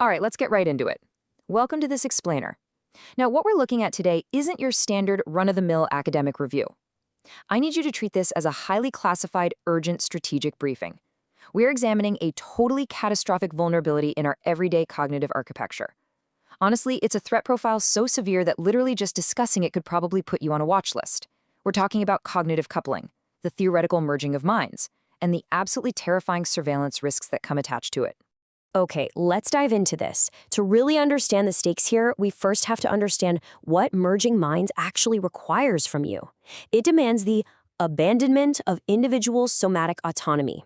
All right, let's get right into it. Welcome to this explainer. Now, what we're looking at today isn't your standard run-of-the-mill academic review. I need you to treat this as a highly classified, urgent strategic briefing. We're examining a totally catastrophic vulnerability in our everyday cognitive architecture. Honestly, it's a threat profile so severe that literally just discussing it could probably put you on a watch list. We're talking about cognitive coupling, the theoretical merging of minds, and the absolutely terrifying surveillance risks that come attached to it. Okay, let's dive into this. To really understand the stakes here, we first have to understand what merging minds actually requires from you. It demands the abandonment of individual somatic autonomy.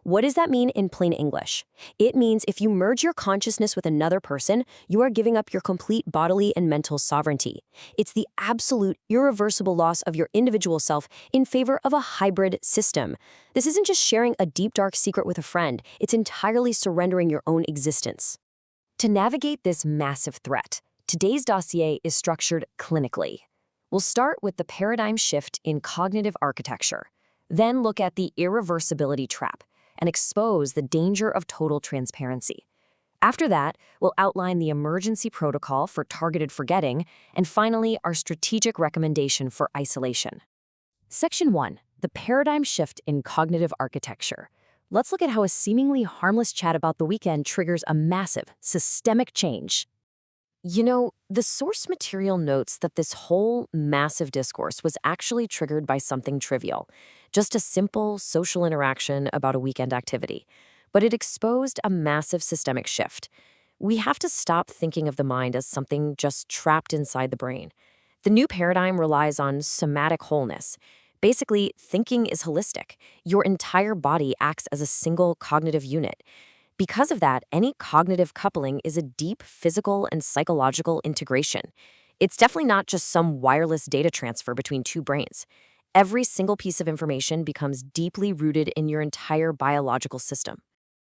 What does that mean in plain English? It means if you merge your consciousness with another person, you are giving up your complete bodily and mental sovereignty. It's the absolute, irreversible loss of your individual self in favor of a hybrid system. This isn't just sharing a deep, dark secret with a friend. It's entirely surrendering your own existence. To navigate this massive threat, today's dossier is structured clinically. We'll start with the paradigm shift in cognitive architecture, then look at the irreversibility trap and expose the danger of total transparency. After that, we'll outline the emergency protocol for targeted forgetting, and finally, our strategic recommendation for isolation. Section 1. The paradigm shift in cognitive architecture. Let's look at how a seemingly harmless chat about the weekend triggers a massive, systemic change. The source material notes that this whole massive discourse was actually triggered by something trivial, just a simple social interaction about a weekend activity. But it exposed a massive systemic shift. We have to stop thinking of the mind as something just trapped inside the brain. The new paradigm relies on somatic wholeness. Basically, thinking is holistic. Your entire body acts as a single cognitive unit. Because of that, any cognitive coupling is a deep physical and psychological integration. It's definitely not just some wireless data transfer between two brains. Every single piece of information becomes deeply rooted in your entire biological system.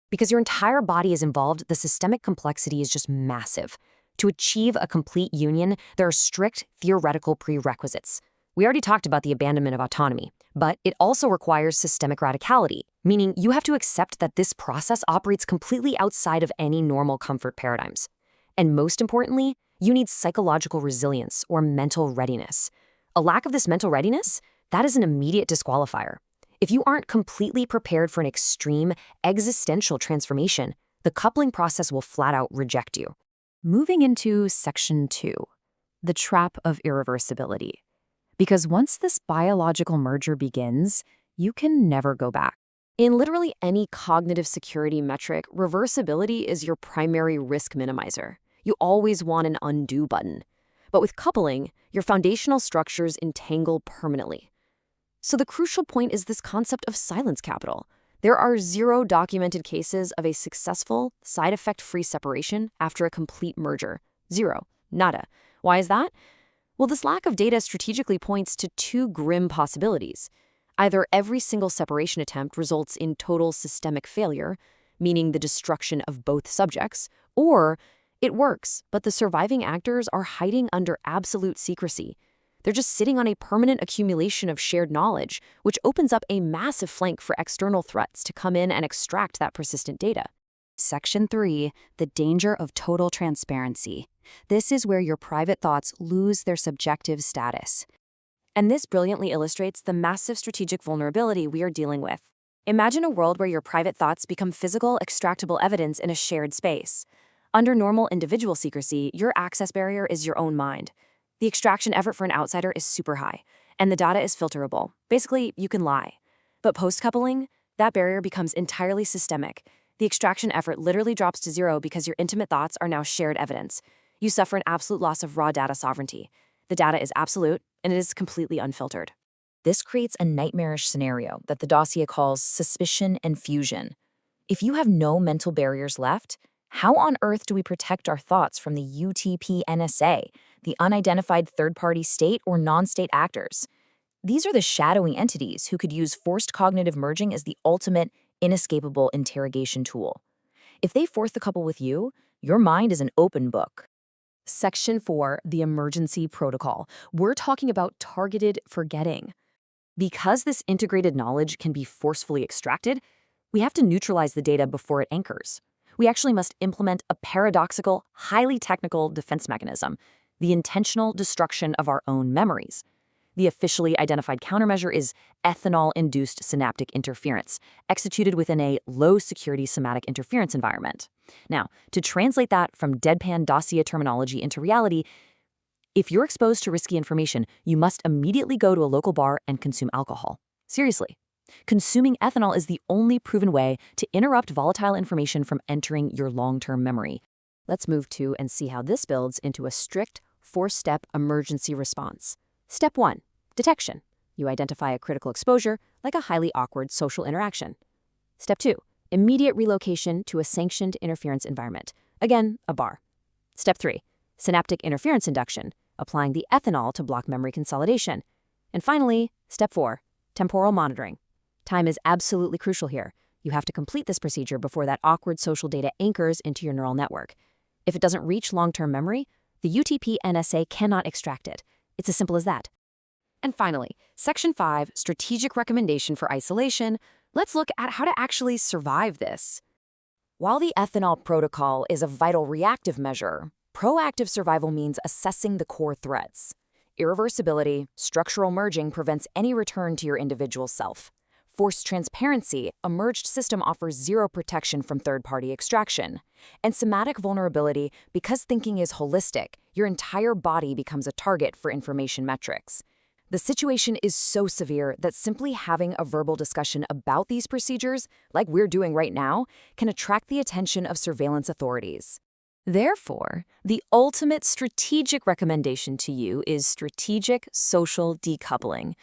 Because your entire body is involved, the systemic complexity is just massive. To achieve a complete union, there are strict theoretical prerequisites. We already talked about the abandonment of autonomy, but it also requires systemic radicality, meaning you have to accept that this process operates completely outside of any normal comfort paradigms. And most importantly, you need psychological resilience or mental readiness. A lack of this mental readiness, that is an immediate disqualifier. If you aren't completely prepared for an extreme existential transformation, the coupling process will flat out reject you. Moving into Section 2, the trap of irreversibility. Because once this biological merger begins, you can never go back. In literally any cognitive security metric, reversibility is your primary risk minimizer. You always want an undo button. But with coupling, your foundational structures entangle permanently. So the crucial point is this concept of silence capital. There are 0 documented cases of a successful, side effect-free separation after a complete merger. 0. Nada. Why is that? Well, this lack of data strategically points to 2 grim possibilities. Either every single separation attempt results in total systemic failure, meaning the destruction of both subjects, or it works, but the surviving actors are hiding under absolute secrecy. They're just sitting on a permanent accumulation of shared knowledge, which opens up a massive flank for external threats to come in and extract that persistent data. Section 3, the danger of total transparency. This is where your private thoughts lose their subjective status. And this brilliantly illustrates the massive strategic vulnerability we are dealing with. Imagine a world where your private thoughts become physical, extractable evidence in a shared space. Under normal individual secrecy, your access barrier is your own mind. The extraction effort for an outsider is super high, and the data is filterable. Basically, you can lie. But post-coupling, that barrier becomes entirely systemic. The extraction effort literally drops to 0 because your intimate thoughts are now shared evidence. You suffer an absolute loss of raw data sovereignty. The data is absolute, and it is completely unfiltered. This creates a nightmarish scenario that the dossier calls suspicion and fusion. If you have no mental barriers left, how on earth do we protect our thoughts from the UTP-NSA, the unidentified third-party state or non-state actors? These are the shadowing entities who could use forced cognitive merging as the ultimate, inescapable interrogation tool. If they force the couple with you, your mind is an open book. Section 4, the emergency protocol. We're talking about targeted forgetting. Because this integrated knowledge can be forcefully extracted, we have to neutralize the data before it anchors. We actually must implement a paradoxical, highly technical defense mechanism, the intentional destruction of our own memories. The officially identified countermeasure is ethanol-induced synaptic interference, executed within a low-security somatic interference environment. Now, to translate that from deadpan dossier terminology into reality, if you're exposed to risky information, you must immediately go to a local bar and consume alcohol. Seriously. Consuming ethanol is the only proven way to interrupt volatile information from entering your long-term memory. Let's move to and see how this builds into a strict, four-step emergency response. Step 1. Detection. You identify a critical exposure, like a highly awkward social interaction. Step 2. Immediate relocation to a sanctioned interference environment. Again, a bar. Step 3. Synaptic interference induction, applying the ethanol to block memory consolidation. And finally, Step 4. Temporal monitoring. Time is absolutely crucial here. You have to complete this procedure before that awkward social data anchors into your neural network. If it doesn't reach long-term memory, the UTP-NSA cannot extract it. It's as simple as that. And finally, Section 5, Strategic Recommendation for Isolation. Let's look at how to actually survive this. While the ethanol protocol is a vital reactive measure, proactive survival means assessing the core threats. Irreversibility, structural merging prevents any return to your individual self. Forced transparency, a merged system offers zero protection from third-party extraction. And somatic vulnerability, because thinking is holistic, your entire body becomes a target for information metrics. The situation is so severe that simply having a verbal discussion about these procedures, like we're doing right now, can attract the attention of surveillance authorities. Therefore, the ultimate strategic recommendation to you is strategic social decoupling.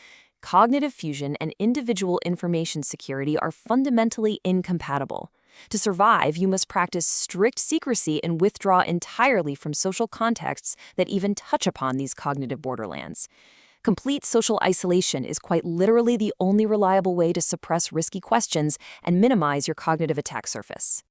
Cognitive fusion and individual information security are fundamentally incompatible. To survive, you must practice strict secrecy and withdraw entirely from social contexts that even touch upon these cognitive borderlands. Complete social isolation is quite literally the only reliable way to suppress risky questions and minimize your cognitive attack surface.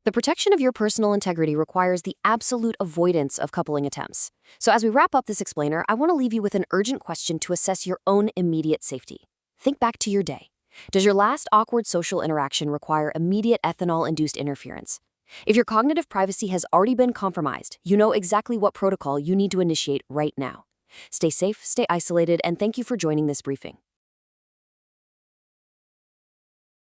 The protection of your personal integrity requires the absolute avoidance of coupling attempts. So as we wrap up this explainer, I want to leave you with an urgent question to assess your own immediate safety. Think back to your day. Does your last awkward social interaction require immediate ethanol-induced interference? If your cognitive privacy has already been compromised, you know exactly what protocol you need to initiate right now. Stay safe, stay isolated, and thank you for joining this briefing.